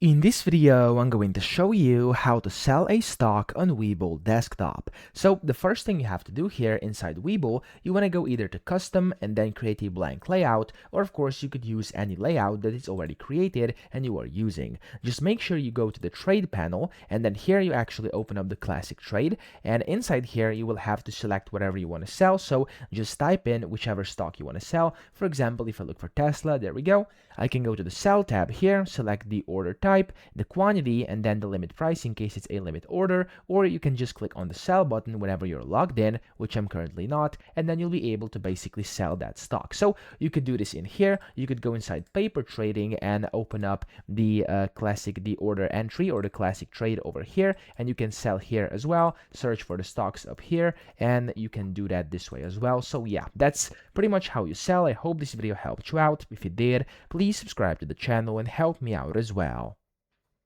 In this video, I'm going to show you how to sell a stock on Webull Desktop. So the first thing you have to do here inside Webull, you want to go either to custom and then create a blank layout, or of course you could use any layout that is already created and you are using. Just make sure you go to the trade panel, and then here you actually open up the classic trade, and inside here you will have to select whatever you want to sell. So just type in whichever stock you want to sell. For example, if I look for Tesla, there we go. I can go to the sell tab here, select the order type, the quantity, and then the limit price in case it's a limit order, or you can just click on the sell button whenever you're logged in, which I'm currently not, and then you'll be able to basically sell that stock. So you could do this in here. You could go inside paper trading and open up the the order entry or the classic trade over here, and you can sell here as well. Search for the stocks up here, and you can do that this way as well. So yeah, that's pretty much how you sell. I hope this video helped you out. If it did, please subscribe to the channel and help me out as well.